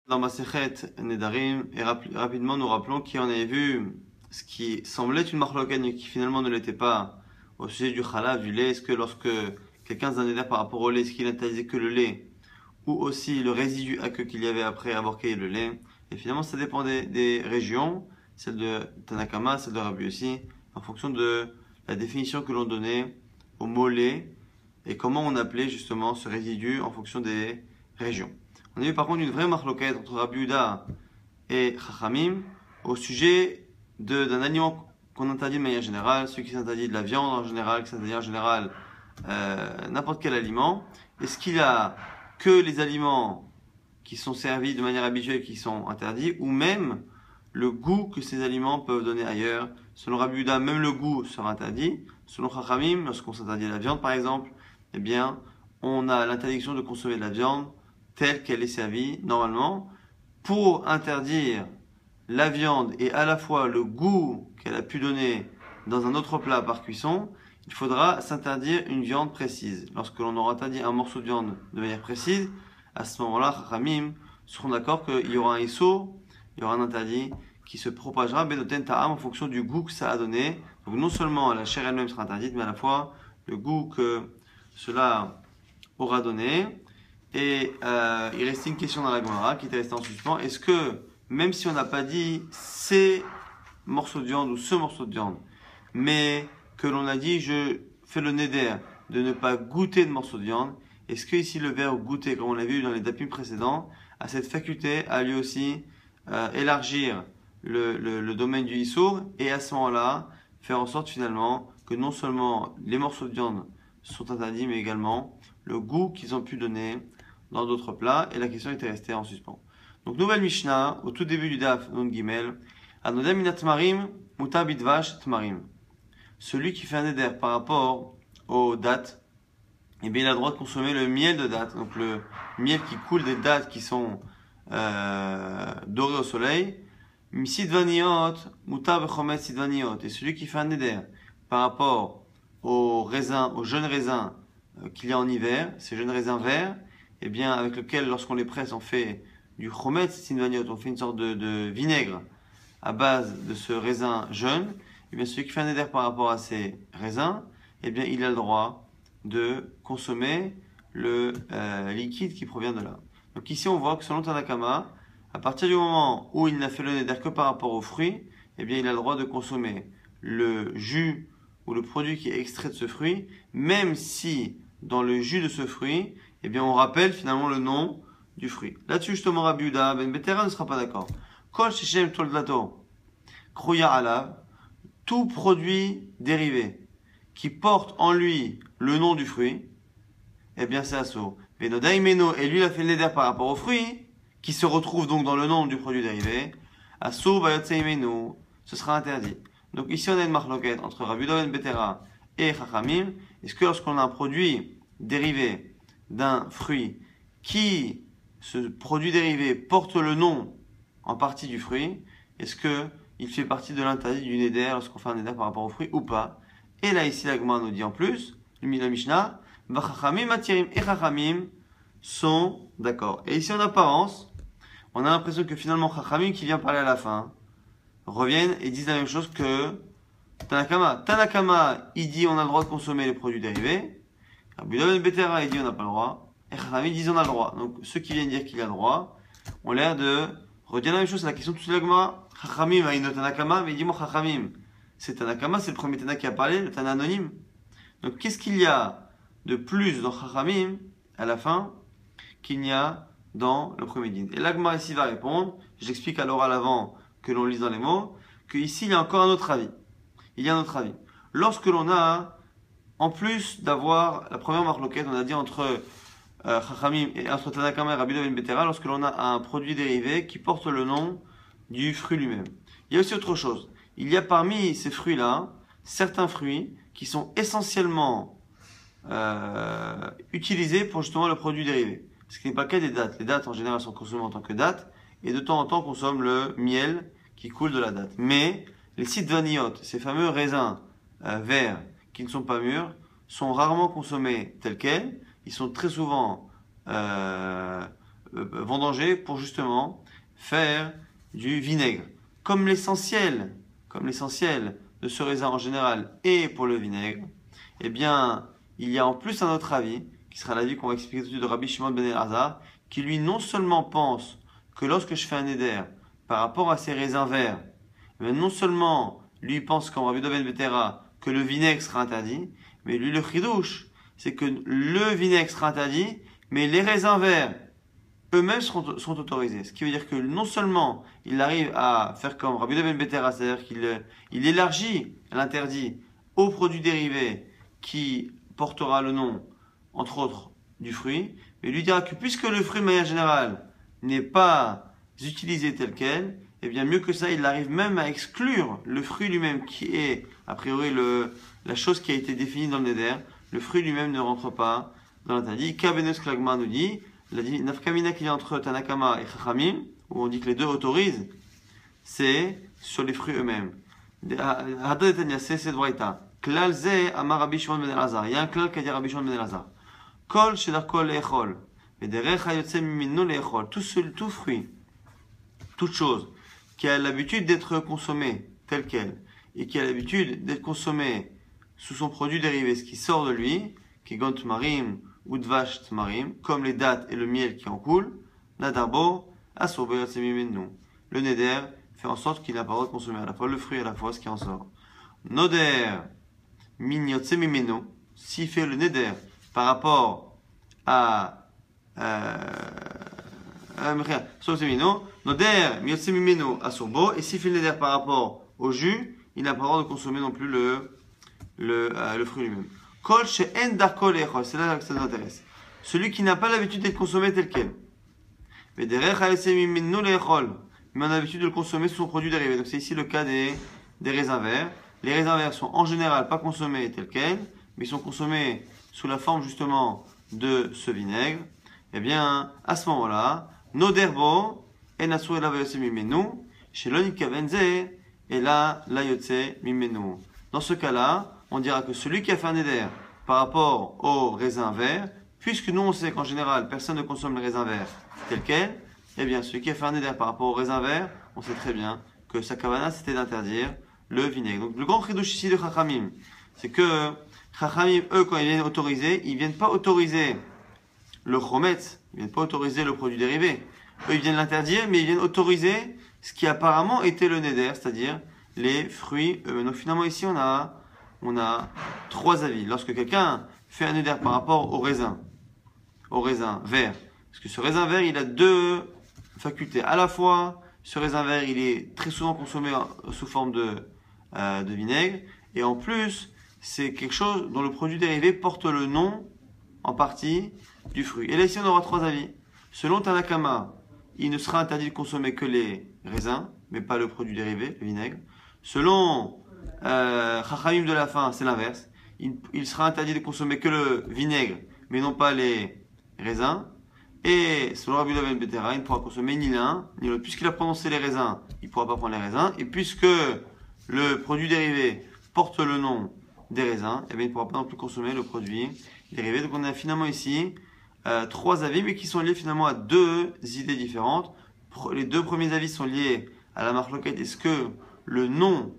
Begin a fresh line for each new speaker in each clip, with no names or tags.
Dans Masechet Nedarim, et rapidement nous rappelons qu'on avait vu ce qui semblait une marloquette mais qui finalement ne l'était pas au sujet du chalav, du lait. Est-ce que lorsque quelqu'un faisait un néder par rapport au lait, est-ce qu'il interdisait que le lait ou aussi le résidu aqueux qu'il y avait après avoir cueilli le lait? Et finalement ça dépendait des régions, celle de Tanakama, celle de Rabbi aussi, en fonction de la définition que l'on donnait au mot lait et comment on appelait justement ce résidu en fonction des régions. On a eu par contre une vraie marloquette entre Rabbi Yehuda et Chachamim au sujet d'un aliment qu'on interdit de manière générale, celui qui s'interdit de la viande en général, qui s'interdit en général n'importe quel aliment. Est-ce qu'il a que les aliments qui sont servis de manière habituelle qui sont interdits, ou même le goût que ces aliments peuvent donner ailleurs? Selon Rabbi Yehuda, même le goût sera interdit. Selon Chachamim, lorsqu'on s'interdit la viande par exemple, eh bien, on a l'interdiction de consommer de la viande telle qu'elle est servie normalement. Pour interdire la viande et à la fois le goût qu'elle a pu donner dans un autre plat par cuisson, il faudra s'interdire une viande précise. Lorsque l'on aura interdit un morceau de viande de manière précise, à ce moment-là, Chachamim seront d'accord qu'il y aura un issur, il y aura un interdit qui se propagera benoten ta'am en fonction du goût que ça a donné. Donc non seulement la chair elle-même sera interdite, mais à la fois le goût que cela aura donné. Et il restait une question dans la Gemara qui était restée en suspens. Est-ce que, même si on n'a pas dit ces morceaux de viande ou ce morceau de viande, mais que l'on a dit je fais le neder de ne pas goûter de morceaux de viande, est-ce que ici le verbe goûter, comme on l'a vu dans les dapim précédents, a cette faculté à lui aussi élargir le domaine du issour et à ce moment-là faire en sorte finalement que non seulement les morceaux de viande sont interdits, mais également le goût qu'ils ont pu donner dans d'autres plats, et la question était restée en suspens. Donc, nouvelle Mishnah, au tout début du Daf Nun Gimel, Anodem minat tmarim, muta bidvash tmarim. Celui qui fait un éder par rapport aux dattes, eh bien, il a le droit de consommer le miel de date, donc le miel qui coule des dattes qui sont dorées au soleil. Sidvaniot, muta bechomet sidvaniot. Et celui qui fait un éder par rapport aux raisins, aux jeunes raisins qu'il y a en hiver, ces jeunes raisins verts, eh bien, avec lequel, lorsqu'on les presse, on fait du chometz sidvaniot, on fait une sorte de vinaigre à base de ce raisin jeune. Eh bien, celui qui fait un éder par rapport à ces raisins, eh bien, il a le droit de consommer le liquide qui provient de là. Donc ici, on voit que selon Tanakama, à partir du moment où il n'a fait le néder que par rapport aux fruits, eh bien, il a le droit de consommer le jus ou le produit qui est extrait de ce fruit, même si dans le jus de ce fruit, eh bien, on rappelle finalement le nom du fruit. Là-dessus, justement, Rabbi Yehuda ben Betera ne sera pas d'accord. Kol sheshem toldlato, kruya alav, tout produit dérivé qui porte en lui le nom du fruit, eh bien, c'est assour. Venodai meno, et lui, il a fait le néder par rapport au fruit, qui se retrouve donc dans le nom du produit dérivé. Assour bayotsei meno, ce sera interdit. Donc ici, on a une marloquette entre Rabbi Yehuda ben Betera et Chachamim. Est-ce que lorsqu'on a un produit dérivé d'un fruit qui, ce produit dérivé, porte le nom en partie du fruit, est-ce que il fait partie de l'interdit du néder lorsqu'on fait un néder par rapport au fruit ou pas? Et là, ici, la Gemara nous dit en plus, le Mishnah, Vachachamim atirim et Chachamim sont d'accord. Et ici, en apparence, on a l'impression que finalement, Chachamim, qui vient parler à la fin, reviennent et disent la même chose que Tanakama. Tanakama, il dit on a le droit de consommer les produits dérivés. Rabbi Yehuda ben Betera, il dit on n'a pas le droit. Et Chachamim disent on a le droit. Donc ceux qui viennent dire qu'il a le droit ont l'air de redire la même chose. C'est la question de toute la Gemara. Chachamim a une Tanakama, mais il dit moi Chachamim. C'est Tanakama, c'est le premier Tana qui a parlé, le Tana anonyme. Donc qu'est-ce qu'il y a de plus dans Chachamim à la fin qu'il n'y a dans le premier din? Et la Gemara ici va répondre. J'explique à l'oral avant que l'on lise dans les mots, qu'ici il y a encore un autre avis. Il y a un autre avis. Lorsque l'on a, en plus d'avoir la première marloquette, on a dit entre Chachamim et entre Tanakama et Rabbi Yehuda ben Betera, lorsque l'on a un produit dérivé qui porte le nom du fruit lui-même. Il y a aussi autre chose. Il y a parmi ces fruits-là, certains fruits qui sont essentiellement utilisés pour justement le produit dérivé. Ce qui n'est pas le cas des dattes. Les dattes en général sont consommées en tant que dattes, et de temps en temps on consomme le miel qui coule de la date. Mais les sidvaniyot, ces fameux raisins verts qui ne sont pas mûrs, sont rarement consommés tels quels. Ils sont très souvent vendanger pour justement faire du vinaigre. Comme l'essentiel de ce raisin en général est pour le vinaigre, eh bien, il y a en plus un autre avis, qui sera l'avis qu'on va expliquer tout de suite de Rabbi Shimon ben Elazar, qui lui non seulement pense que lorsque je fais un éder par rapport à ces raisins verts, mais non seulement lui pense comme Rabbi ben Betera que le vinaigre sera interdit, mais lui le chidouche, c'est que le vinaigre sera interdit, mais les raisins verts eux-mêmes sont autorisés. Ce qui veut dire que non seulement il arrive à faire comme Rabbi ben Betera, c'est-à-dire qu'il élargit l'interdit aux produits dérivés qui portera le nom, entre autres, du fruit, mais lui dira que puisque le fruit, de manière générale, n'est pas utilisé tel quel, et bien mieux que ça, il arrive même à exclure le fruit lui-même, qui est, a priori, la chose qui a été définie dans le Neder. Le fruit lui-même ne rentre pas dans l'interdit. Kabenes Klagma nous dit, la nafkamina qu'il y a entre Tanakama et Chachamim, où on dit que les deux autorisent, c'est sur les fruits eux-mêmes. Hadad etania, c'est cette braïta. Klal ze amar Rabbi Shimon ben Elazar. Il y a un klal qui a dit Rabbi Shimon ben Elazar. Kol shedarko le'echol. Vederecha yotze mimino le'echol. Tout fruit, toute chose qui a l'habitude d'être consommée telle qu'elle et qui a l'habitude d'être consommée sous son produit dérivé, ce qui sort de lui, qui est gont marim ou dvash tmarim, comme les dattes et le miel qui en coulent, nadarbo asur beyotze mimino. Le neder fait en sorte qu'il n'a pas le droit de consommer à la fois le fruit et à la fois ce qui en sort. Noder minyotse mimeno, s'il fait le neder par rapport à Noder minyotse mimeno à surbo, et s'il fait le neder par rapport au jus, il n'a pas le droit de consommer non plus le fruit lui-même. Kol she'en darko le'echol, c'est là que ça nous intéresse. Celui qui n'a pas l'habitude d'être consommé tel quel. Vederecha yotze mimeno le'echol, mais on a l'habitude de le consommer sous son produit dérivé. Donc c'est ici le cas des raisins verts. Les raisins verts sont en général pas consommés tels quels, mais ils sont consommés sous la forme justement de ce vinaigre. Eh bien, à ce moment-là, noderbo en asur ela vayotze mimenu, shelo nitkaven ze ela la yotze mimenu. Dans ce cas-là, on dira que celui qui a fait un éder par rapport aux raisins verts, puisque nous on sait qu'en général personne ne consomme les raisins verts tels quels, eh bien, celui qui a fait un éder par rapport aux raisins verts, on sait très bien que sa kavana c'était d'interdire le vinaigre. Donc, le grand chidouche ici de Chachamim, c'est que Chachamim, eux, quand ils viennent autoriser, ils viennent pas autoriser le chometz, ils viennent pas autoriser le produit dérivé. Eux, ils viennent l'interdire, mais ils viennent autoriser ce qui apparemment était le neder, c'est-à-dire les fruits. Donc, finalement, ici, on a trois avis. Lorsque quelqu'un fait un neder par rapport au raisin vert, parce que ce raisin vert, il a deux facultés. À la fois, ce raisin vert, il est très souvent consommé sous forme de vinaigre, et en plus, c'est quelque chose dont le produit dérivé porte le nom, en partie, du fruit. Et là, ici, on aura trois avis. Selon Tanakama, il ne sera interdit de consommer que les raisins, mais pas le produit dérivé, le vinaigre. Selon Chachamim de la fin, c'est l'inverse. Il sera interdit de consommer que le vinaigre, mais non pas les raisins. Et selon Rabbi ben Betera, il ne pourra consommer ni l'un ni l'autre. Puisqu'il a prononcé les raisins, il ne pourra pas prendre les raisins. Et puisque le produit dérivé porte le nom des raisins, eh bien, il ne pourra pas non plus consommer le produit dérivé. Donc on a finalement ici trois avis, mais qui sont liés finalement à deux idées différentes. Les deux premiers avis sont liés à la marloquette. Est-ce que le nom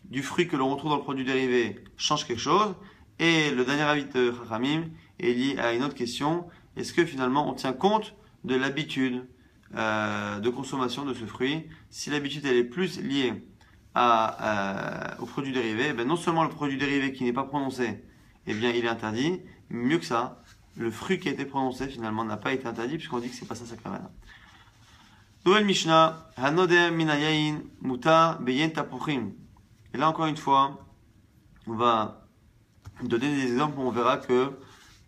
du fruit que l'on retrouve dans le produit dérivé change quelque chose? Et le dernier avis de Chachamim est lié à une autre question. Est-ce que finalement on tient compte de l'habitude de consommation de ce fruit? Si l'habitude elle est plus liée au produit dérivé, eh bien, non seulement le produit dérivé qui n'est pas prononcé, eh bien, il est interdit, mais mieux que ça, le fruit qui a été prononcé finalement n'a pas été interdit puisqu'on dit que c'est pas ça sa kavana. Nouvelle Mishnah, Hanoder minayayin muta beyen tapuchim. Et là encore une fois, on va donner des exemples où on verra que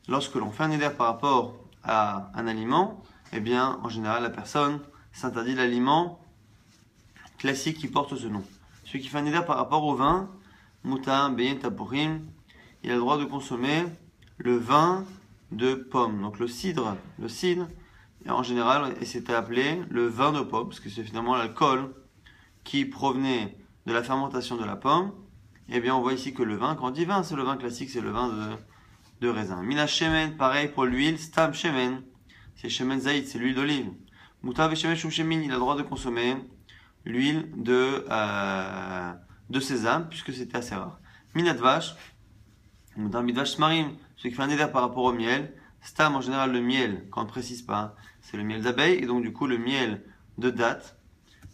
lorsque l'on fait un éder par rapport à un aliment, eh bien, en général, la personne s'interdit l'aliment classique qui porte ce nom. Celui qui fait un éder par rapport au vin, muta beyen tapuchim, il a le droit de consommer le vin de pomme. Donc le cidre, en général, c'était appelé le vin de pomme, parce que c'est finalement l'alcool qui provenait de la fermentation de la pomme. Et bien on voit ici que le vin, quand on dit vin, c'est le vin classique, c'est le vin de raisin. Mina shemen, pareil pour l'huile, stam shemen. c'est shemen zaït, c'est l'huile d'olive. Mutar beshemen shumshemin, il a le droit de consommer l'huile de sésame, puisque c'était assez rare. Minat vache, mutar midvash smarim, celui qui fait un éder par rapport au miel. Stam, en général, le miel, quand on ne précise pas, c'est le miel d'abeille, et donc du coup, le miel de date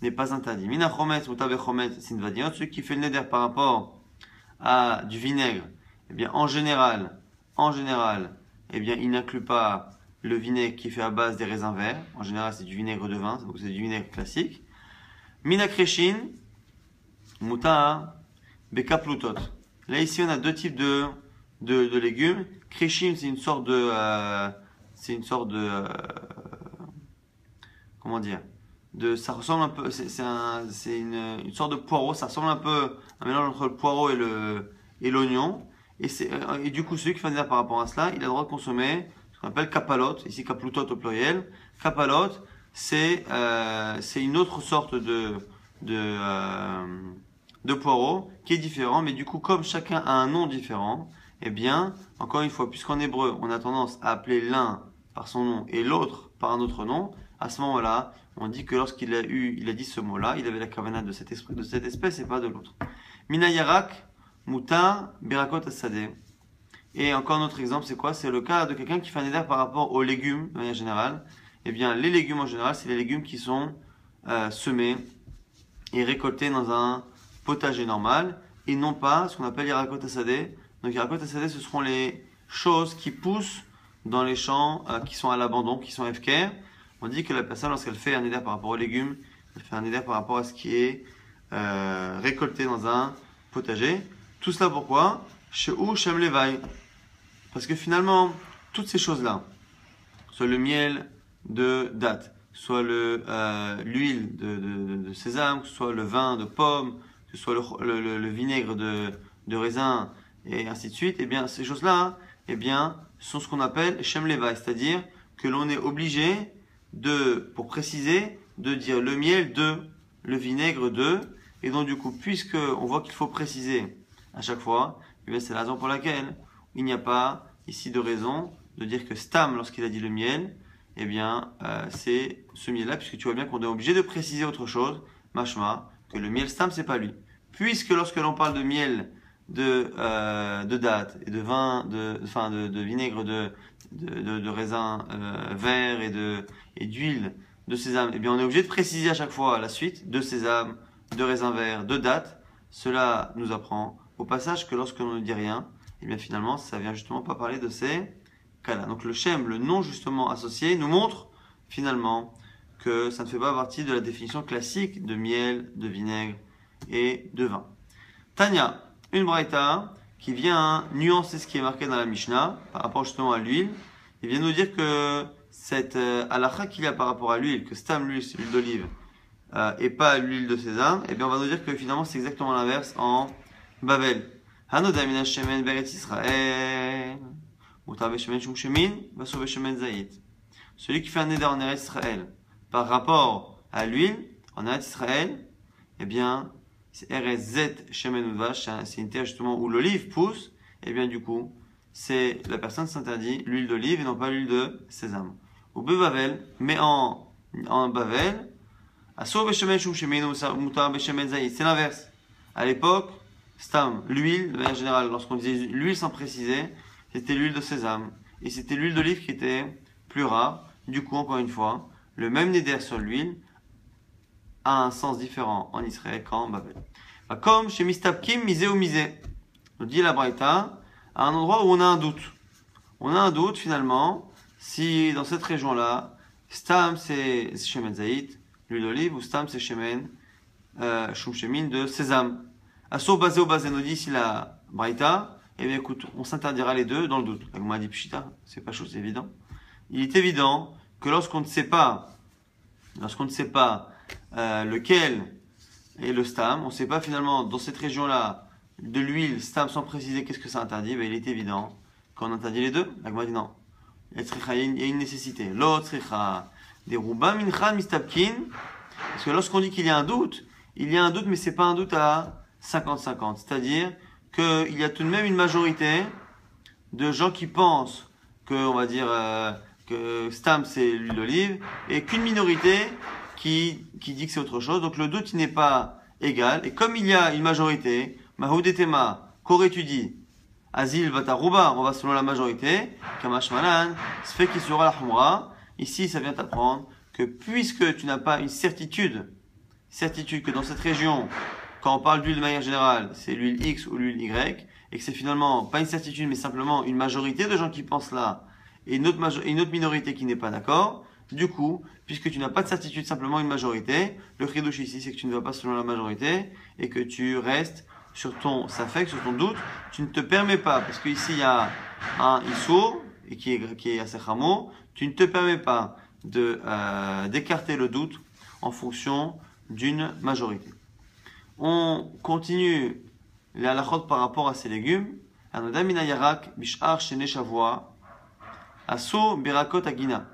n'est pas interdit. Mina chometz, mutar bechometz, sinvadiot, celui qui fait le néder par rapport à du vinaigre, eh bien, en général, eh bien, il n'inclut pas le vinaigre qui est fait à base des raisins verts. En général, c'est du vinaigre de vin, donc c'est du vinaigre classique. Mina kreshin, mutar bekaplutot. Là, ici, on a deux types de légumes. Kreshin, c'est une sorte de, comment dire, ça ressemble un peu, c'est une sorte de poireau. Ça ressemble un peu à un mélange entre le poireau et l'oignon. Et du coup, celui qui fait dire par rapport à cela, il a le droit de consommer ce qu'on appelle kapalot, ici kaplutot au pluriel. Kapalot, c'est une autre sorte de poireau qui est différent, mais du coup, comme chacun a un nom différent, eh bien, encore une fois, puisqu'en hébreu, on a tendance à appeler l'un par son nom et l'autre par un autre nom, à ce moment-là, on dit que lorsqu'il a dit ce mot-là, il avait la kavana de cette espèce et pas de l'autre. Mina yarak, muta, birakot asadeh. Et encore un autre exemple, c'est quoi? C'est le cas de quelqu'un qui fait un éder par rapport aux légumes, de manière générale. Eh bien, les légumes en général, c'est les légumes qui sont semés et récoltés dans un potager normal, et non pas ce qu'on appelle yarakot asadeh. Donc, yarakot asadeh, ce seront les choses qui poussent dans les champs qui sont à l'abandon, qui sont FKR. On dit que la personne, lorsqu'elle fait un éder par rapport aux légumes, elle fait un éder par rapport à ce qui est récolté dans un potager. Tout cela pourquoi? Shehu Shem Levaï. Parce que finalement, toutes ces choses-là, soit le miel de date, soit l'huile de sésame, soit le vin de pomme, que ce soit le vinaigre de raisin, et ainsi de suite, eh bien, ces choses-là, eh bien, sont ce qu'on appelle Shem Levaï, c'est-à-dire que l'on est obligé pour préciser, de dire le miel de, le vinaigre de, et donc du coup, puisque on voit qu'il faut préciser à chaque fois, eh bien, c'est la raison pour laquelle il n'y a pas ici de raison de dire que Stam, lorsqu'il a dit le miel, eh bien, c'est ce miel-là, puisque tu vois bien qu'on est obligé de préciser autre chose, mashma, que le miel Stam, c'est pas lui. Puisque lorsque l'on parle de miel de date et de vin, de vinaigre de raisin vert et d'huile de sésame, eh bien, on est obligé de préciser à chaque fois la suite de sésame, de raisin vert, de date. Cela nous apprend au passage que lorsque l'on ne dit rien, et bien finalement, ça vient justement pas parler de ces cas-là. Donc le shem, le nom justement associé, nous montre finalement que ça ne fait pas partie de la définition classique de miel, de vinaigre et de vin. Tanya, une braïta qui vient nuancer ce qui est marqué dans la Mishnah par rapport justement à l'huile. Il vient nous dire que cette halakha qu'il y a par rapport à l'huile, que stam l'huile, c'est l'huile d'olive, et pas l'huile de sésame, et bien on va nous dire que finalement c'est exactement l'inverse en Babel. Hanoda min hashemen beretz Israël, mutar beshemen shumshemin, vasur beshemen zayit. Celui qui fait un éder en Eretz Israël par rapport à l'huile en Eretz Israël, eh bien c'est Eretz Zet shemen udvash, c'est une terre justement où l'olive pousse, et bien du coup c'est la personne s'interdit l'huile d'olive et non pas l'huile de sésame. Ou Bavel, mais en Bavel, asur beshemen shumshemin mutar beshemen zayit, c'est l'inverse. À l'époque, Stam, l'huile, de manière générale, lorsqu'on disait l'huile sans préciser, c'était l'huile de sésame. Et c'était l'huile d'olive qui était plus rare. Du coup, encore une fois, le même néder sur l'huile a un sens différent en Israël qu'en Babel. Comme chez Mistapkim, misé ou misé. Nous dit la Braïta, à un endroit où on a un doute. On a un doute finalement, si dans cette région-là, Stam c'est Shemen Zayit, l'huile d'olive, ou Stam c'est Shemen Shumshemin de sésame. Assour basé au basé, nous dit ici la Braïta, eh bien écoute, on s'interdira les deux dans le doute. Comme on a dit Pshita, c'est pas chose évidente. Il est évident que lorsqu'on ne sait pas lequel est le stam, on ne sait pas finalement dans cette région-là de l'huile stam sans préciser qu'est-ce que ça interdit, ben il est évident qu'on interdit les deux. La dit non. Il y a une nécessité. L'autre des rouba mincha mistapkin, parce que lorsqu'on dit qu'il y a un doute, mais c'est pas un doute à 50-50. C'est-à-dire qu'il y a tout de même une majorité de gens qui pensent que, on va dire, que Stam c'est l'huile d'olive, et qu'une minorité qui dit que c'est autre chose. Donc le doute il n'est pas égal. Et comme il y a une majorité, Mahoudetema, qu'aurais-tu dit? Azil Vatarouba, on va selon la majorité. Kamash Malan, ce fait qu'il sera la Humra. Ici, ça vient t'apprendre que puisque tu n'as pas une certitude que dans cette région, quand on parle d'huile de manière générale, c'est l'huile X ou l'huile Y, et que c'est finalement pas une certitude, mais simplement une majorité de gens qui pensent là, et une autre minorité qui n'est pas d'accord, du coup, puisque tu n'as pas de certitude, simplement une majorité, le chidouche ici, c'est que tu ne vas pas selon la majorité, et que tu restes sur ton safek, sur ton doute, tu ne te permets pas, parce qu'ici il y a un issour, et qui est assez chameau, tu ne te permets pas d'écarter le doute en fonction d'une majorité. On continue les halachot par rapport à ces légumes. Anodamina yarak bishar shene shavua aso birakot agina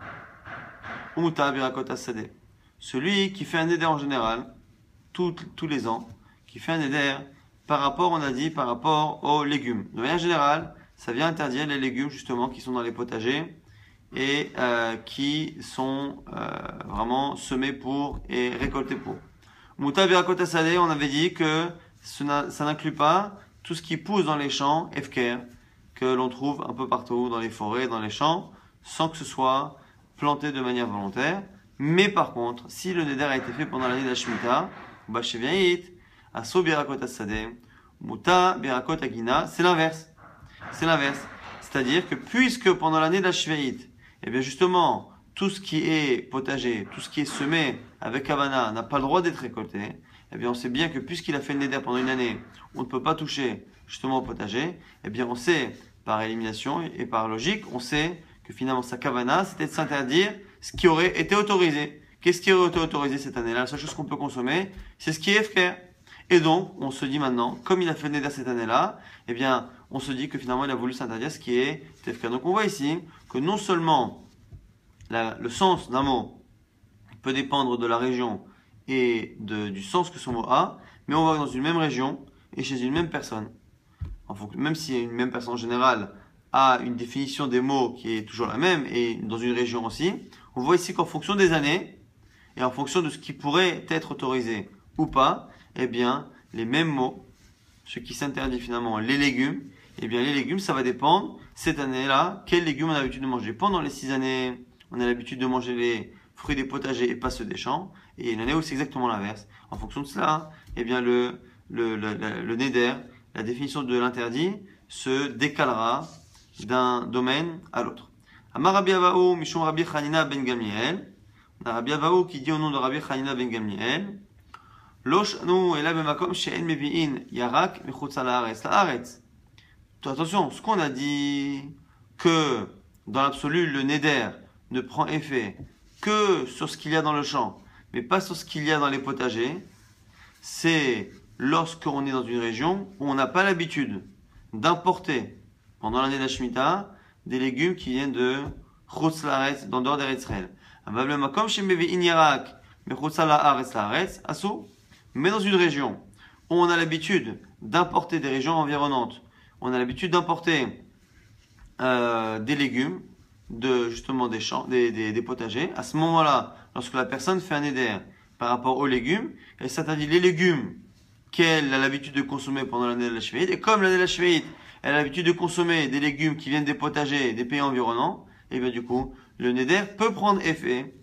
umuta birakot asade. Celui qui fait un éder en général tous les ans, qui fait un éder par rapport, on a dit, par rapport aux légumes. De manière générale, ça vient interdire les légumes justement qui sont dans les potagers et qui sont vraiment semés pour et récoltés pour. Mouta birakot asade, on avait dit que ça n'inclut pas tout ce qui pousse dans les champs, efker, que l'on trouve un peu partout, dans les forêts, dans les champs, sans que ce soit planté de manière volontaire. Mais par contre, si le neder a été fait pendant l'année de la Shemitah, Basheviait, Aso birakot asade, Mouta birakot agina, c'est l'inverse. C'est l'inverse. C'est-à-dire que puisque pendant l'année de la Sheviait, eh bien justement, tout ce qui est potager, tout ce qui est semé avec Havana n'a pas le droit d'être récolté, eh bien on sait bien que puisqu'il a fait le neder pendant une année, on ne peut pas toucher justement au potager, eh bien on sait par élimination et par logique, on sait que finalement sa kavana, c'était de s'interdire ce qui aurait été autorisé. Qu'est-ce qui aurait été autorisé cette année-là? La seule chose qu'on peut consommer, c'est ce qui est FK. Et donc, on se dit maintenant, comme il a fait le neder cette année-là, eh bien, on se dit que finalement il a voulu s'interdire ce qui est FK. Donc on voit ici que non seulement le sens d'un mot peut dépendre de la région et du sens que son mot a, mais on voit que dans une même région et chez une même personne, même si une même personne en général a une définition des mots qui est toujours la même, et dans une région aussi, on voit ici qu'en fonction des années, et en fonction de ce qui pourrait être autorisé ou pas, eh bien, les mêmes mots, ce qui s'interdit finalement, les légumes, eh bien, les légumes, ça va dépendre, cette année-là, quels légumes on a l'habitude de manger. Pendant les 6 années, on a l'habitude de manger les fruits des potagers et pas ceux des champs, et une année où c'est exactement l'inverse. En fonction de cela, eh bien, le neder, la définition de l'interdit, se décalera d'un domaine à l'autre. Amar Rabbi Avahu, Mishum Rabbi Chanina ben Gamliel. On a Rabbi Avahu qui dit au nom de Rabbi Chanina ben Gamliel, Loshanu ela bemakom she'en mevi'in yarak mechutz la'aretz. Attention, ce qu'on a dit que dans l'absolu le neder ne prend effet que sur ce qu'il y a dans le champ, mais pas sur ce qu'il y a dans les potagers, c'est lorsqu'on est dans une région où on n'a pas l'habitude d'importer pendant l'année de la Shemitah des légumes qui viennent de Chutz La'aretz, d'en dehors d'Eretz Israël. Mais dans une région où on a l'habitude d'importer des régions environnantes, on a l'habitude d'importer des légumes, justement des champs, des potagers, à ce moment-là, lorsque la personne fait un éder par rapport aux légumes, elle s'interdit les légumes qu'elle a l'habitude de consommer pendant l'année de la Shevi'it, et comme l'année de la Shevi'it, elle a l'habitude de consommer des légumes qui viennent des potagers des pays environnants, et bien du coup, le neder peut prendre effet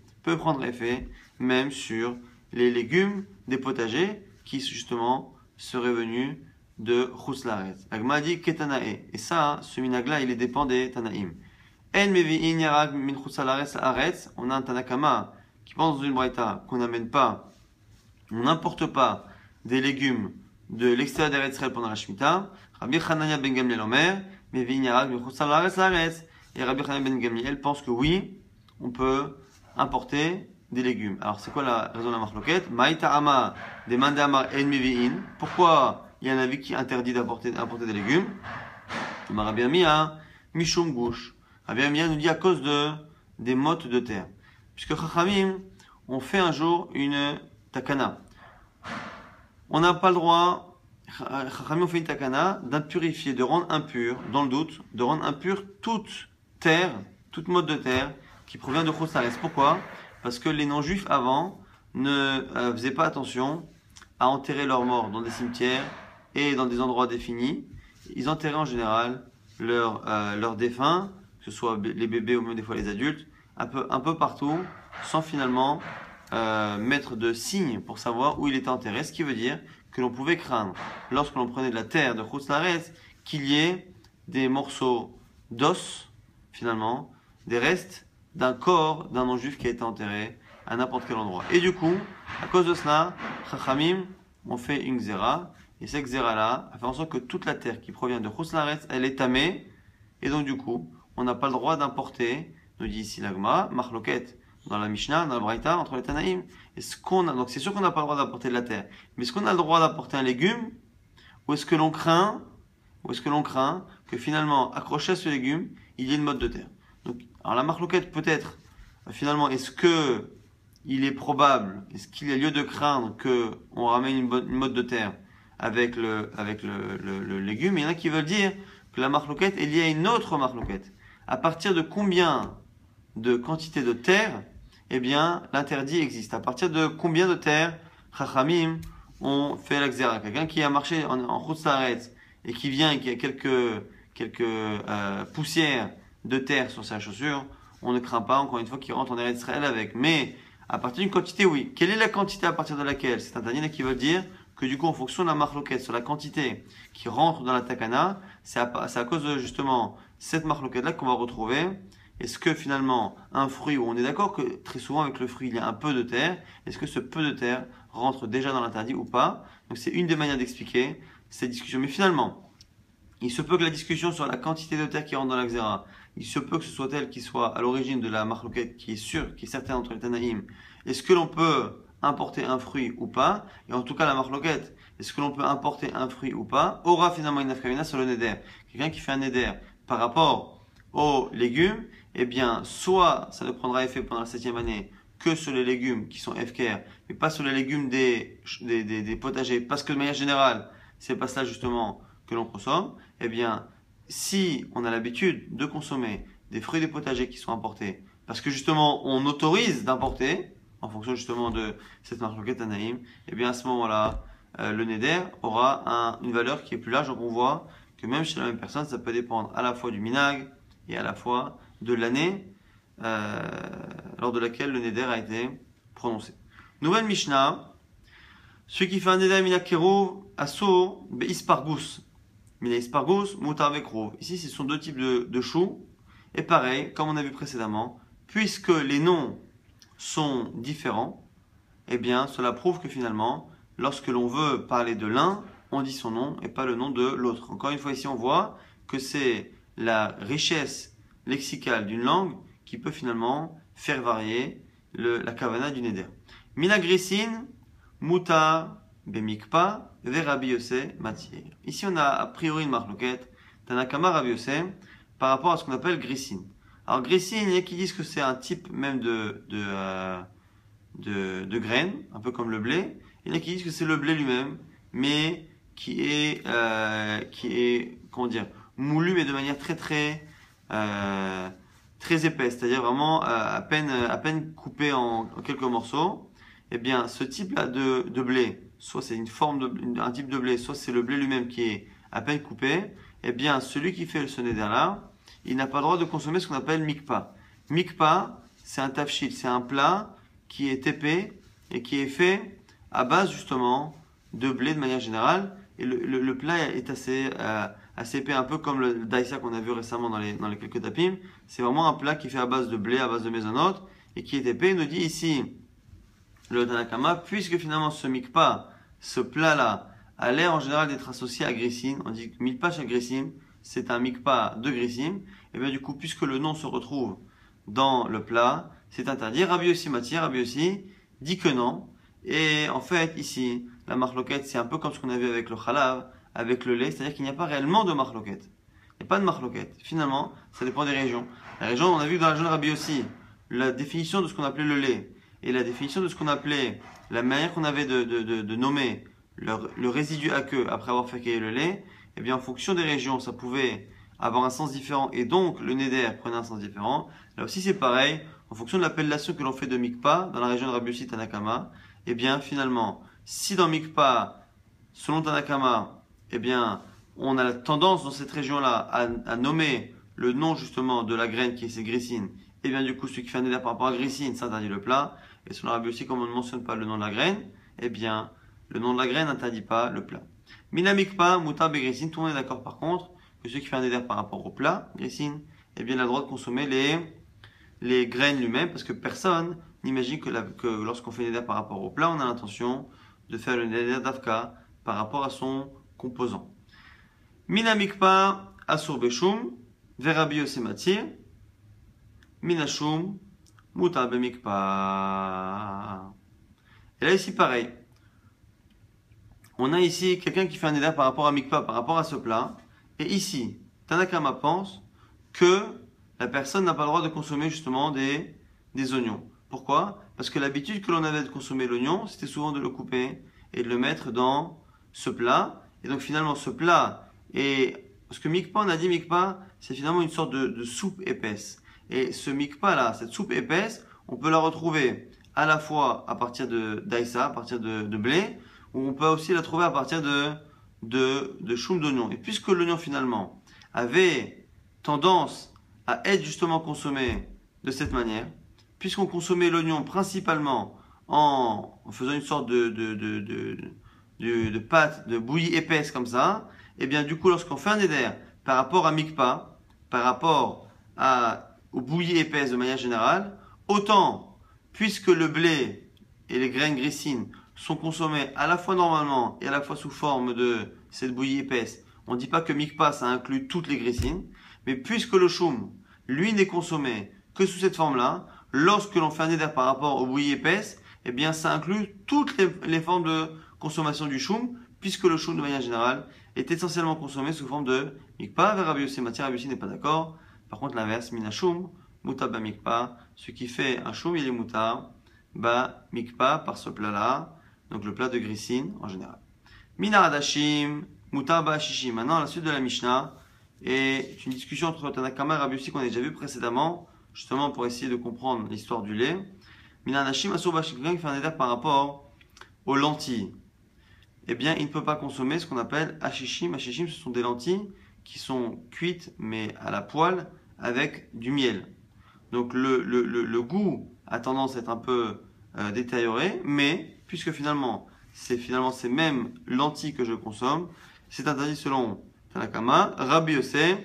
même sur les légumes des potagers qui justement seraient venus de Chutz La'aretz. La Gemara dit Ketanae, et ça, ce minagla, il est dépend des Tanaïm. En mevi'in yarak min Chutz La'aretz, on a un Tanakama qui pense dans une braïta qu'on n'amène pas, on n'importe pas des légumes de l'extérieur d'Eretz Israël pendant la Shemitah. Rabbi Chananya ben Gamliel Omer, mevi'in yarak min Chutz La'aretz. Et Rabbi Chananya ben Gamliel pense que oui, on peut importer des légumes. Alors c'est quoi la raison de la marloquette? Maïta ama demande amar en mevi'in. Pourquoi il y a un avis qui interdit d'importer des légumes? Rabbi Amia, Mishum Gush. Rabbi Amia nous dit à cause des mottes de terre. Puisque Chachamim ont fait un jour une takana. On n'a pas le droit, Chachamim ont fait une takana d'impurifier, de rendre impur, dans le doute, de rendre impur toute terre, toute motte de terre qui provient de Chutz Laaretz. Pourquoi? Parce que les non-juifs avant ne faisaient pas attention à enterrer leurs morts dans des cimetières et dans des endroits définis. Ils enterraient en général leurs défunts, que ce soit les bébés ou même des fois les adultes, un peu partout, sans finalement mettre de signes pour savoir où il était enterré, ce qui veut dire que l'on pouvait craindre, lorsque l'on prenait de la terre de Chutz Laaretz, qu'il y ait des morceaux d'os, finalement, des restes d'un corps d'un non-juif qui a été enterré à n'importe quel endroit. Et du coup, à cause de cela, Chachamim ont fait une xéra, et cette xéra-là a fait en sorte que toute la terre qui provient de Chutz Laaretz, elle est tamée, et donc du coup, on n'a pas le droit d'importer, nous dit ici l'Agma, Marloket, dans la Mishnah, dans le Braïta, entre les Tanaïm. Donc c'est sûr qu'on n'a pas le droit d'apporter de la terre. Mais est-ce qu'on a le droit d'apporter un légume? Ou est-ce que l'on craint que finalement, accroché à ce légume, il y ait une motte de terre? Donc, alors la marloquette peut-être, finalement, est-ce que il est probable, est-ce qu'il y a lieu de craindre qu'on ramène une motte de terre avec le légume? Il y en a qui veulent dire que la marloquette est liée à une autre marloquette. À partir de combien de quantité de terre, eh bien, l'interdit existe. À partir de combien de terre, Chachamim ont fait la xéra? Quelqu'un qui a marché en Chutz Laaretz et qui vient et qui a quelques poussières de terre sur sa chaussure, on ne craint pas, encore une fois, qu'il rentre en Eretz Israël avec. Mais, à partir d'une quantité, oui. Quelle est la quantité à partir de laquelle? C'est un Tanina qui veut dire que du coup, en fonction de la marloquette, sur la quantité qui rentre dans la takana, c'est à cause de justement cette marloquette-là qu'on va retrouver. Est-ce que finalement, un fruit, où on est d'accord que très souvent avec le fruit, il y a un peu de terre, est-ce que ce peu de terre rentre déjà dans l'interdit ou pas? Donc c'est une des manières d'expliquer cette discussion. Mais finalement, il se peut que la discussion sur la quantité de terre qui rentre dans la xéra, il se peut que ce soit elle qui soit à l'origine de la marloquette qui est sûre, qui est certaine entre les Tanaïm. Est-ce que l'on peut importer un fruit ou pas? Et en tout cas, la marloquette, est-ce que l'on peut importer un fruit ou pas? Aura finalement une nafkamina sur le neder. Quelqu'un qui fait un neder par rapport aux légumes, eh bien, soit ça ne prendra effet pendant la 7e année que sur les légumes qui sont FKR, mais pas sur les légumes des potagers, parce que de manière générale, c'est pas ça justement que l'on consomme. Eh bien, si on a l'habitude de consommer des fruits des potagers qui sont importés, parce que justement on autorise d'importer, en fonction justement de cette marloquette Tanaïm, eh bien à ce moment-là, le neder aura une valeur qui est plus large. Donc on voit que même chez la même personne, ça peut dépendre à la fois du minag et à la fois de l'année lors de laquelle le neder a été prononcé. Nouvelle Mishnah, celui qui fait un neder mina keruv asur beispargus. Mina ispargus mutar vekruv. Ici, ce sont deux types de choux. Et pareil, comme on a vu précédemment, puisque les noms sont différents, eh bien, cela prouve que finalement, lorsque l'on veut parler de l'un, on dit son nom et pas le nom de l'autre. Encore une fois, ici, on voit que c'est la richesse lexicale d'une langue qui peut finalement faire varier la kavana du neder. Mina grisin mutar bemikpa ve Rabbi Yossé matir. Ici, on a a priori une marloquette Tanakama Rabbi Yossé par rapport à ce qu'on appelle grisin. Alors grisin, il y a qui disent que c'est un type même de graines, un peu comme le blé. Il y en a qui disent que c'est le blé lui-même, mais qui est comment dire, moulu mais de manière très épaisse, c'est-à-dire vraiment à peine coupé en quelques morceaux. Eh bien, ce type-là de blé, soit c'est un type de blé, soit c'est le blé lui-même qui est à peine coupé. Eh bien, celui qui fait ce neder-là, il n'a pas le droit de consommer ce qu'on appelle mikpa. Mikpa, c'est un tafshil, c'est un plat qui est épais et qui est fait à base justement de blé de manière générale. Et le plat est assez épais, un peu comme le daïsa qu'on a vu récemment dans les quelques tapim. C'est vraiment un plat qui est fait à base de blé, à base de mésonote, et qui est épais. Il nous dit ici, le Tanakama, puisque finalement ce mikpa, ce plat-là, a l'air en général d'être associé à grissim, on dit que mikpa chez grissim, c'est un mikpa de grissim, et bien du coup, puisque le nom se retrouve dans le plat, c'est interdit. Rabbi Yossi Matir, Rabbi Yossi dit que non. Et en fait, ici, la marloquette, c'est un peu comme ce qu'on a vu avec le chalav, avec le lait, c'est-à-dire qu'il n'y a pas réellement de marloquette. Il n'y a pas de marloquette. Finalement, ça dépend des régions. La région, on a vu dans la région de Rabbi Yossi, la définition de ce qu'on appelait le lait, et la définition de ce qu'on appelait, la manière qu'on avait de nommer le résidu aqueux après avoir fait cailler le lait, eh bien en fonction des régions, ça pouvait avoir un sens différent, et donc le neder prenait un sens différent. Là aussi c'est pareil, en fonction de l'appellation que l'on fait de Mikpa, dans la région de Rabbi Yossi Tanakama, eh bien, finalement, si dans Mikpa, selon Tanakama, eh bien, on a la tendance dans cette région-là à nommer le nom justement de la graine qui est cette grissine, et bien du coup, celui qui fait un éder par rapport à grissine, ça interdit le plat. Et selon Rabbi Yossi, comme on ne mentionne pas le nom de la graine, eh bien, le nom de la graine n'interdit pas le plat. Mina Mikpa, Muta Begrissine, tout le monde est d'accord par contre que celui qui fait un éder par rapport au plat, grissine, eh bien, il a le droit de consommer les graines lui-même, parce que personne n'imagine que lorsqu'on fait un éder par rapport au plat, on a l'intention de faire le éder d'Afka par rapport à son composant. Mina Mikpa, Asur Beshum, Verabi Osematir, Minashum, Muta Bemikpa. Et là, ici, pareil. On a ici quelqu'un qui fait un éder par rapport à Mikpa, par rapport à ce plat. Et ici, Tanakama pense que la personne n'a pas le droit de consommer justement des oignons. Pourquoi? Parce que l'habitude que l'on avait de consommer l'oignon, c'était souvent de le couper et de le mettre dans ce plat. Et donc finalement, ce plat est... Parce que Mikpa, on a dit Mikpa, c'est finalement une sorte de soupe épaisse. Et ce Mikpa là, cette soupe épaisse, on peut la retrouver à la fois à partir de daïsa, à partir de blé, ou on peut aussi la trouver à partir de choum d'oignon. Et puisque l'oignon finalement avait tendance à être justement consommé de cette manière, puisqu'on consommait l'oignon principalement en faisant une sorte de pâte, de bouillie épaisse comme ça, et bien du coup lorsqu'on fait un éder par rapport à Mikpa, par rapport aux bouillies épaisses de manière générale, autant puisque le blé et les graines grissines sont consommés à la fois normalement et à la fois sous forme de cette bouillie épaisse, on ne dit pas que Mikpa ça inclut toutes les grissines, mais puisque le choum, lui, n'est consommé que sous cette forme-là, lorsque l'on fait un éder par rapport aux bouillies épaisses, eh bien ça inclut toutes les formes de consommation du choum, puisque le choum de manière générale est essentiellement consommé sous forme de Mikpa. Vers Rabbi Yossi, Rabbi Yossi n'est pas d'accord. Par contre l'inverse, Mina choum, Muta ba Mikpa, ce qui fait un choum, il est Muta ba Mikpa par ce plat-là, donc le plat de grissine en général. Mina Radashim, Muta ba Shishim. Maintenant, la suite de la Mishnah est une discussion entre Tanakama et Rabbi Yossi qu'on a déjà vu précédemment, justement pour essayer de comprendre l'histoire du lait. Mina Radashim, Asur ba Shishim, qui fait un éder par rapport aux lentilles. Eh bien, il ne peut pas consommer ce qu'on appelle hashishim. Hashishim, ce sont des lentilles qui sont cuites, mais à la poêle, avec du miel. Donc, le goût a tendance à être un peu détérioré, mais puisque finalement, c'est ces mêmes lentilles que je consomme, c'est interdit selon Tanakama, Rabbi Yossi,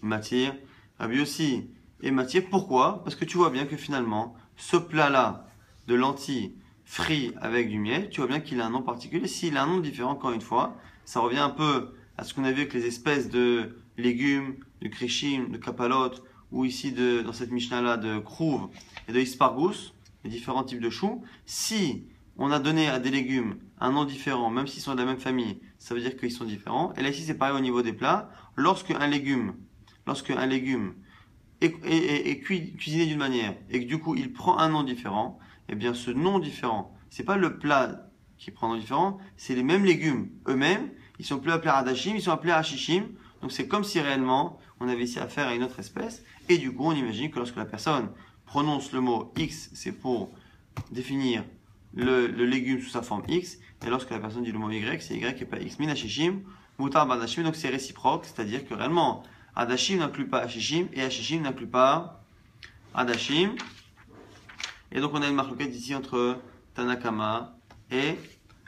Matir, Rabbi Yossi et Matir. Pourquoi? Parce que tu vois bien que finalement, ce plat-là de lentilles frit avec du miel, tu vois bien qu'il a un nom particulier. S'il a un nom différent, encore une fois, ça revient un peu à ce qu'on a vu avec les espèces de légumes, de krishim, de kapalot, ou ici dans cette Mishnah-là de krouv et de ispargus, les différents types de choux. Si on a donné à des légumes un nom différent, même s'ils sont de la même famille, ça veut dire qu'ils sont différents. Et là ici c'est pareil au niveau des plats. Lorsque un légume est cuisiné d'une manière et que du coup il prend un nom différent, eh bien ce nom différent, c'est pas le plat qui prend un nom différent, c'est les mêmes légumes eux-mêmes. Ils sont plus appelés radashim, ils sont appelés hashishim. Donc c'est comme si réellement on avait ici affaire à une autre espèce. Et du coup on imagine que lorsque la personne prononce le mot X, c'est pour définir le légume sous sa forme X. Et lorsque la personne dit le mot Y, c'est Y et pas X. Min hashishim, mutar badashim, donc c'est réciproque, c'est-à-dire que réellement Hadashim n'inclut pas Hashishim et Hashishim n'inclut pas Hadashim. Et donc on a une marloquette ici entre Tanakama et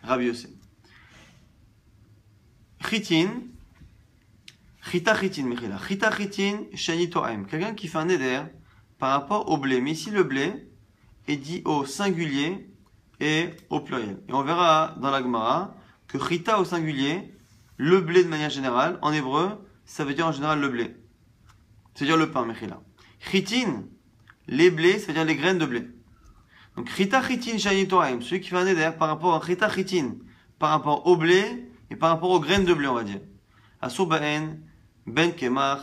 Rabbi Yossi. Chitin, Chita Chitin, Mechila. Chita Chitin, Shani To'em. Quelqu'un qui fait un éder par rapport au blé. Mais ici le blé est dit au singulier et au pluriel. Et on verra dans la Gemara que Chita au singulier, le blé de manière générale, en hébreu, ça veut dire en général le blé. Ça veut dire le pain, Mechila. Chitin, les blés, ça veut dire les graines de blé. Donc, Chita Chitin Shani To'em, celui qui fait un éder par rapport à Chita Chitin, par rapport au blé et par rapport aux graines de blé, on va dire. Asur Ba'en, Ben Kemach,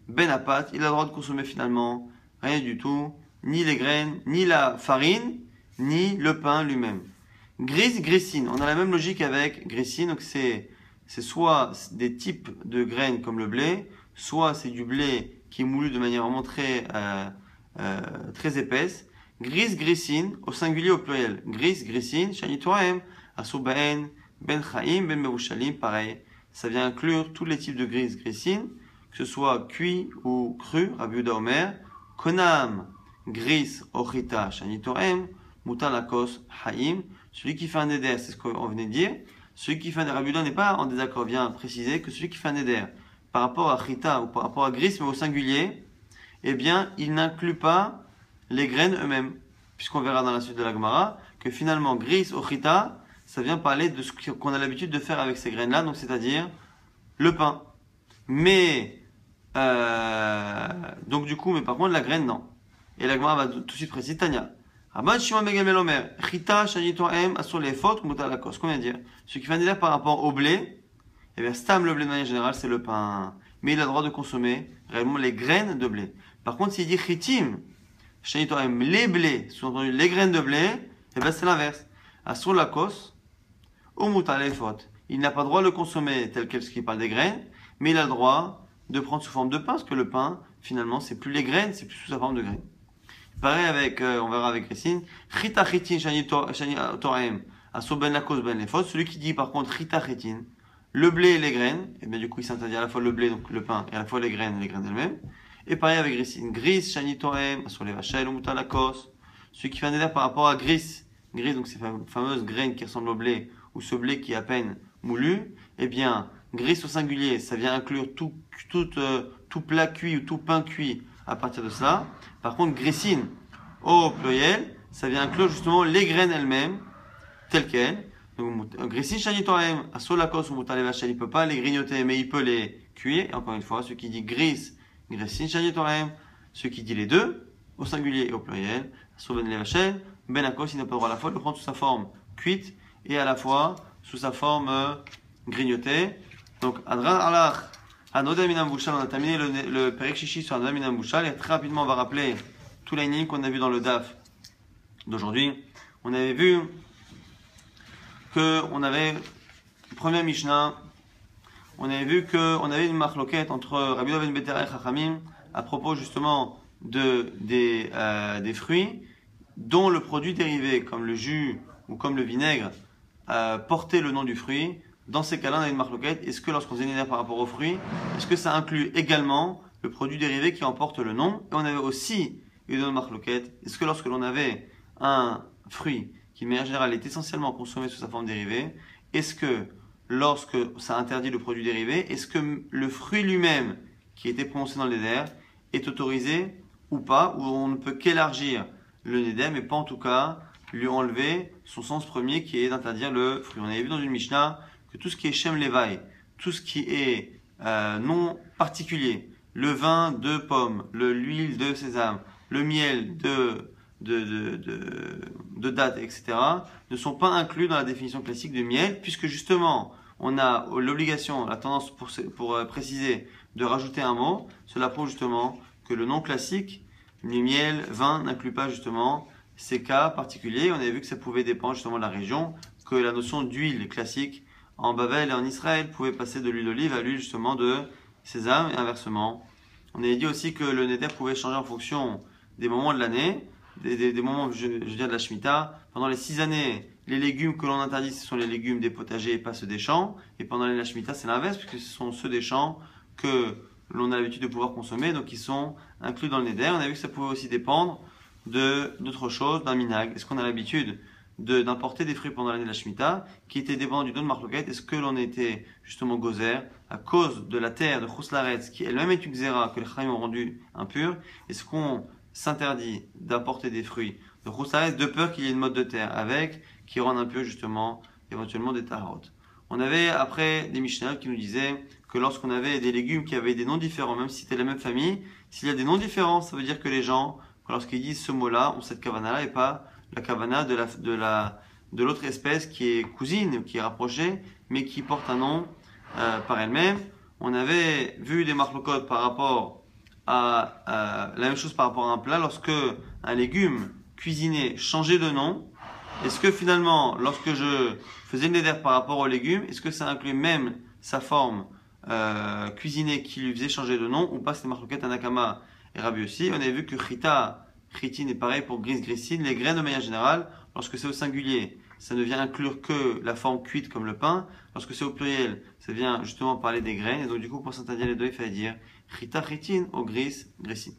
Ben Apat, il a le droit de consommer finalement rien du tout, ni les graines, ni la farine, ni le pain lui-même. Grissine, on a la même logique avec grissine, donc c'est soit des types de graines comme le blé, soit c'est du blé qui est moulu de manière vraiment très très épaisse. Gris, grissine, au singulier, au pluriel. Gris, grissine, shani toaem, asou ben chaim, ben mevushalim, pareil. Ça vient inclure tous les types de gris, grissine, que ce soit cuit ou cru, Rabbi Yehuda Omer. Konam, gris, ochita, shani toaem, mutar lakos, haim. Celui qui fait un éder, c'est ce qu'on venait de dire. Celui qui fait un éder, Rabbi Yehuda n'est pas en désaccord, vient préciser que celui qui fait un éder, par rapport à chita ou par rapport à gris, mais au singulier, eh bien, il n'inclut pas les graines eux-mêmes. Puisqu'on verra dans la suite de la Gemara que finalement, gris ou chita, ça vient parler de ce qu'on a l'habitude de faire avec ces graines-là, donc c'est-à-dire le pain. Mais, donc du coup, mais par contre, la graine, non. Et la Gemara va tout de suite préciser, Tanya. Rabban Shimon ben Gamliel Omer, chita, shani to'em, asur les fautes, mutar lakos. Combien dire? Ce qui fait un délire par rapport au blé, eh bien, stam, le blé de manière générale, c'est le pain. Mais il a le droit de consommer réellement les graines de blé. Par contre, s'il dit chitim, les blés, sous-entendu les graines de blé, eh bien, c'est l'inverse. Asur lakos, ou mutar les fautes. Il n'a pas le droit de le consommer tel quel ce qui parle des graines, mais il a le droit de prendre sous forme de pain, parce que le pain, finalement, c'est plus les graines, c'est plus sous sa forme de graines. Pareil avec, on verra avec Christine, chita chitin, shani to'em, asur ben lakos ben les fautes. Celui qui dit par contre chita chitin, le blé et les graines, et bien du coup il s'interdit à la fois le blé, donc le pain, et à la fois les graines elles-mêmes. Et pareil avec gris, gris, shani toem, sur les vachel ou mutar lakos. Celui qui fait un éder par rapport à gris, donc ces fameuses graines qui ressemblent au blé, ou ce blé qui est à peine moulu, eh bien, gris au singulier, ça vient inclure tout plat cuit ou tout pain cuit à partir de cela. Par contre, grissine au pluriel, ça vient inclure justement les graines elles-mêmes, telles quelles. Donc, grissine shani toem, asur lakos ou mutar les vachel, il ne peut pas les grignoter, mais il peut les cuire. Et encore une fois, celui qui dit grissine shani toem, celui qui dit les deux, au singulier et au pluriel, asur ben les vachel, ben lakos, il n'a pas le droit à la fois de le prendre sous sa forme cuite et à la fois sous sa forme grignotée. Donc, Adran Alach, Anodem Minam Bouchal, on a terminé le Perek Shishi sur Anodem Minam Bouchal, et très rapidement on va rappeler tout l'ainim qu'on a vu dans le DAF d'aujourd'hui. On avait vu qu'on avait, premier Mishnah, on avait vu qu'on avait une marloquette entre Rabbi Yehuda ben Betera et Chachamim à propos justement des fruits dont le produit dérivé, comme le jus ou comme le vinaigre, portait le nom du fruit. Dans ces cas-là, on a une marloquette. Est-ce que lorsqu'on faisait une éder par rapport aux fruits, est-ce que ça inclut également le produit dérivé qui en porte le nom? Et on avait aussi une autre marloquette. Est-ce que lorsque l'on avait un fruit qui, de manière générale, est essentiellement consommé sous sa forme dérivée, est-ce que lorsque ça interdit le produit dérivé, est-ce que le fruit lui-même qui était prononcé dans l'éder est autorisé ou pas, ou on ne peut qu'élargir le néder, mais pas en tout cas lui enlever son sens premier qui est d'interdire le fruit. On avait vu dans une Mishnah que tout ce qui est Shem Levaï, tout ce qui est non particulier, le vin de pomme, l'huile de sésame, le miel de date, etc., ne sont pas inclus dans la définition classique de miel, puisque justement, on a l'obligation, la tendance pour préciser, de rajouter un mot. Cela prouve justement que le nom classique, le miel, vin, n'inclut pas justement ces cas particuliers. On avait vu que ça pouvait dépendre justement de la région, que la notion d'huile classique en Bavel et en Israël pouvait passer de l'huile d'olive à l'huile justement de sésame et inversement. On avait dit aussi que le néder pouvait changer en fonction des moments de l'année, des moments, je veux dire, de la Shemitah. Pendant les 6 années, les légumes que l'on interdit, ce sont les légumes des potagers et pas ceux des champs. Et pendant l'année de la Shemitah, c'est l'inverse, puisque ce sont ceux des champs que l'on a l'habitude de pouvoir consommer, donc ils sont inclus dans le néder. On a vu que ça pouvait aussi dépendre d'autres choses, d'un minag. Est-ce qu'on a l'habitude d'importer des fruits pendant l'année de la Shemitah, qui était dépendant du don de marloquette? Est-ce que l'on était justement gozer à cause de la terre de Chouslaretz, qui elle-même est une xéra que les Chachamim ont rendu impure? Est-ce qu'on s'interdit d'importer des fruits de Chouslaretz de peur qu'il y ait une mode de terre avec, qui rende impur justement éventuellement des tarot? On avait après des Mishnah qui nous disaient que lorsqu'on avait des légumes qui avaient des noms différents, même si c'était la même famille, s'il y a des noms différents, ça veut dire que les gens, lorsqu'ils disent ce mot-là, ont cette kavana-là et pas la kavana de l'autre espèce qui est cousine, qui est rapprochée, mais qui porte un nom par elle-même. On avait vu des marloquot par rapport à la même chose par rapport à un plat. Lorsque un légume cuisiné changeait de nom, est-ce que finalement, lorsque je faisais le néder par rapport au légume, est-ce que ça inclut même sa forme cuisinée qui lui faisait changer de nom ou pas? C'était marloquet Anakama et Rabbi aussi. On avait vu que chita Chitin est pareil pour gris, grissine. Les graines de manière générale, lorsque c'est au singulier, ça ne vient inclure que la forme cuite comme le pain. Lorsque c'est au pluriel, ça vient justement parler des graines. Et donc du coup, pour s'interdire les deux, il fallait dire chita chitin ou gris, grissine.